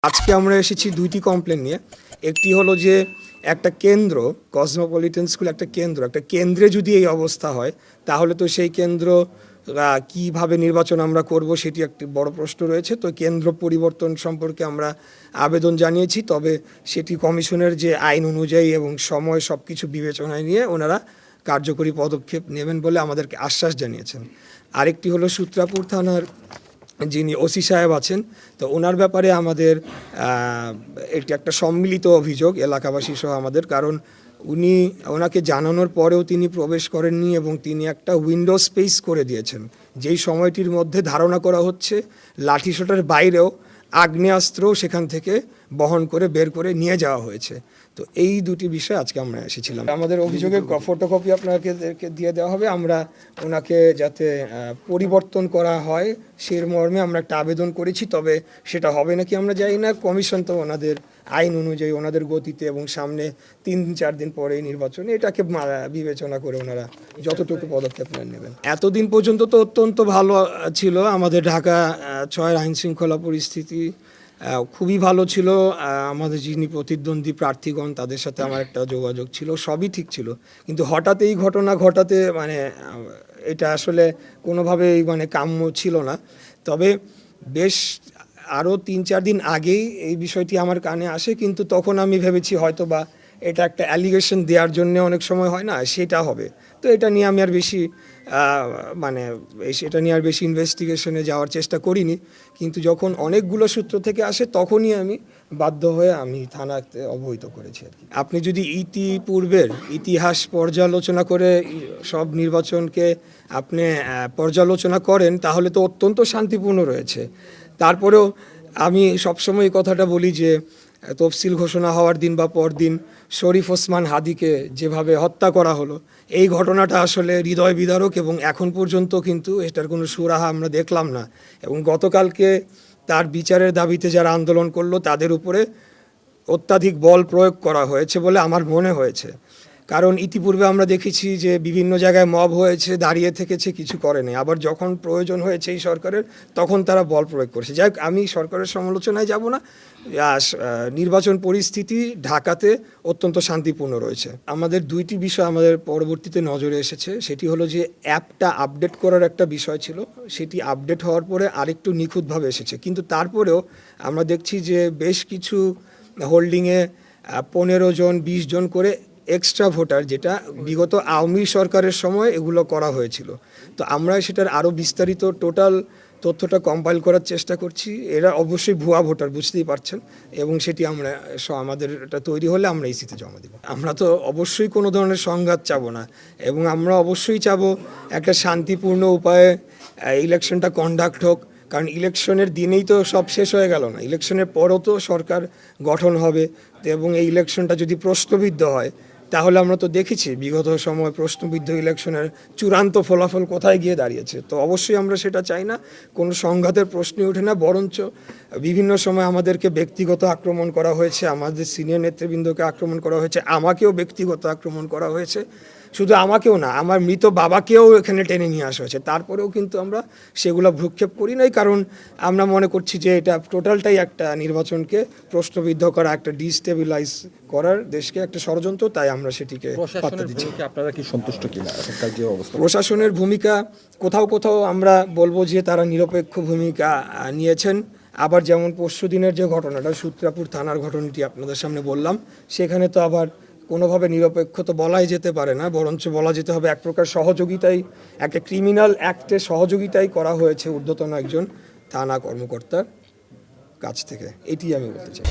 আজকে আমরা এসেছি দুইটি কমপ্লেন নিয়ে। একটি হলো যে একটা কেন্দ্র, কসমোপলিটন স্কুল একটা কেন্দ্রে যদি এই অবস্থা হয় তাহলে তো সেই কেন্দ্র কিভাবে নির্বাচন আমরা করব সেটি একটি বড় প্রশ্ন রয়েছে। তো কেন্দ্র পরিবর্তন সম্পর্কে আমরা আবেদন জানিয়েছি, তবে সেটি কমিশনের যে আইন অনুযায়ী এবং সময় সব কিছু বিবেচনায় নিয়ে ওনারা কার্যকরী পদক্ষেপ নেবেন বলে আমাদেরকে আশ্বাস জানিয়েছেন। আরেকটি হলো সূত্রাপুর থানার যিনি ওসি সাহেব আছেন, তো ওনার ব্যাপারে আমাদের এটি একটা সম্মিলিত অভিযোগ এলাকাবাসী সহ আমাদের, কারণ ওনাকে জানানোর পরেও তিনি প্রবেশ করেননি এবং তিনি একটা উইন্ডো স্পেস করে দিয়েছেন, যেই সময়টির মধ্যে ধারণা করা হচ্ছে লাঠিসোঁটার বাইরেও আগ্নেয়াস্ত্রও সেখান থেকে বহন করে বের করে নিয়ে যাওয়া হয়েছে। তো এই দুটি বিষয় আজকে আমরা এসেছিলাম। আমাদের অভিযোগের ফটোকপি আপনাকে দিয়ে দেওয়া হবে। আমরা ওনাকে যাতে পরিবর্তন করা হয় সেই মর্মে আমরা একটা আবেদন করেছি, তবে সেটা হবে নাকি আমরা জানি না। কমিশন তো ওনাদের আইন অনুযায়ী ওনাদের গতিতে এবং সামনে 3-4 দিন পরেই নির্বাচন, এটাকে বিবেচনা করে ওনারা যতটুকু পদক্ষেপ নেবেন। এতদিন পর্যন্ত তো অত্যন্ত ভালো ছিল আমাদের ঢাকা 6 আইন শৃঙ্খলা পরিস্থিতি খুবই ভালো ছিল। আমাদের যিনি প্রতিদ্বন্দ্বী প্রার্থীগণ তাদের সাথে আমার একটা যোগাযোগ ছিল, সবই ঠিক ছিল, কিন্তু হঠাৎ এই ঘটনা ঘটাতে এটা আসলে কোনোভাবেই কাম্য ছিল না। তবে বেশ আরও 3-4 দিন আগেই এই বিষয়টি আমার কানে আসে, কিন্তু তখন আমি ভেবেছি হয়তো বা এটা একটা অ্যালিগেশন দেওয়ার জন্য অনেক সময় হয় না, সেটা হবে। তো এটা নিয়ে আমি আর বেশি ইনভেস্টিগেশনে যাওয়ার চেষ্টা করিনি, কিন্তু যখন অনেকগুলো সূত্র থেকে আসে তখনই আমি বাধ্য হয়ে আমি থানাতে অবহিত করেছি আর কি। আপনি যদি ইতিপূর্বের ইতিহাস পর্যালোচনা করে সব নির্বাচনকে আপনি পর্যালোচনা করেন তাহলে তো অত্যন্ত শান্তিপূর্ণ রয়েছে। তারপরেও আমি সবসময় এই কথাটা বলি যে তফসিল ঘোষণা হওয়ার দিন বা পরদিন শরীফ ওসমান হাদিকে যেভাবে হত্যা করা হলো, এই ঘটনাটা আসলে হৃদয় বিদারক এবং এখন পর্যন্ত কিন্তু এটার কোনো সুরাহা আমরা দেখলাম না। এবং গতকালকে তার বিচারের দাবিতে যারা আন্দোলন করলো তাদের উপরে অত্যাধিক বল প্রয়োগ করা হয়েছে বলে আমার মনে হয়েছে। কারণ ইতিপূর্বে আমরা দেখেছি যে বিভিন্ন জায়গায় মব হয়েছে, দাঁড়িয়ে থেকেছে, কিছু করেনি, আবার যখন প্রয়োজন হয়েছে এই সরকারের তখন তারা বল প্রয়োগ করছে। যাই হোক, আমি সরকারের সমালোচনায় যাব না। নির্বাচন পরিস্থিতি ঢাকাতে অত্যন্ত শান্তিপূর্ণ রয়েছে। আমাদের দুইটি বিষয় আমাদের পরবর্তীতে নজরে এসেছে, সেটি হলো যে অ্যাপটা আপডেট করার একটা বিষয় ছিল, সেটি আপডেট হওয়ার পরে আরেকটু নিখুঁতভাবে এসেছে, কিন্তু তারপরেও আমরা দেখছি যে বেশ কিছু হোল্ডিংয়ে 15 জন 20 জন করে এক্সট্রা ভোটার, যেটা বিগত আওয়ামী সরকারের সময় এগুলো করা হয়েছিল। তো আমরা সেটার আরও বিস্তারিত টোটাল তথ্যটা কম্পাইল করার চেষ্টা করছি। এরা অবশ্যই ভুয়া ভোটার, বুঝতেই পারছেন, এবং সেটি আমাদের এটা তৈরি হলে আমরা ইসিতে জমা দেব। আমরা তো অবশ্যই কোনো ধরনের সংঘাত চাবো না, এবং আমরা অবশ্যই চাবো একটা শান্তিপূর্ণ উপায়ে ইলেকশনটা কন্ডাক্ট হোক, কারণ ইলেকশনের দিনেই তো সব শেষ হয়ে গেল না, ইলেকশনের পরও তো সরকার গঠন হবে। এবং এই ইলেকশনটা যদি প্রশ্নবিদ্ধ হয় তাহলে আমরা তো দেখেছি বিগত সময় প্রশ্নবিদ্ধ ইলেকশনের চূড়ান্ত ফলাফল কোথায় গিয়ে দাঁড়িয়েছে। তো অবশ্যই আমরা সেটা চাই না, কোনো সংঘাতের প্রশ্নই ওঠে না। বরঞ্চ বিভিন্ন সময় আমাদেরকে ব্যক্তিগত আক্রমণ করা হয়েছে, আমাদের সিনিয়র নেতৃবৃন্দকে আক্রমণ করা হয়েছে, আমাকেও ব্যক্তিগত আক্রমণ করা হয়েছে। শুধু আমাকেও না, আমার মৃত বাবাকেও এখানে টেনে নিয়ে আসা হয়েছে, তারপরেও কিন্তু আমরা সেগুলো ভ্রুক্ষেপ করি নাই, কারণ আমরা মনে করছি যে এটা টোটালটাই একটা নির্বাচনকে প্রশ্নবিদ্ধ করা, একটা ডিস্টেবিলাইজ করার দেশকে একটা ষড়যন্ত্র, তাই আমরা সেটিকে পাত্তা দিচ্ছি। আপনারা কি সন্তুষ্ট কিনা এখনকার যে অবস্থা? প্রশাসনের ভূমিকা কোথাও কোথাও আমরা বলবো যে তারা নিরপেক্ষ ভূমিকা নিয়েছেন। আবার যেমন পরশুদিনের যে ঘটনাটা, সূত্রাপুর থানার ঘটনাটি আপনাদের সামনে বললাম, সেখানে তো আবার কোনোভাবে নিরপেক্ষ তো বলাই যেতে পারে না, বরঞ্চ বলা যেতে হবে এক প্রকার সহযোগিতাই, একটা ক্রিমিনাল অ্যাক্টে সহযোগিতাই করা হয়েছে ঊর্ধ্বতন একজন থানা কর্মকর্তার কাছ থেকে, এটি আমি বলতে চাই।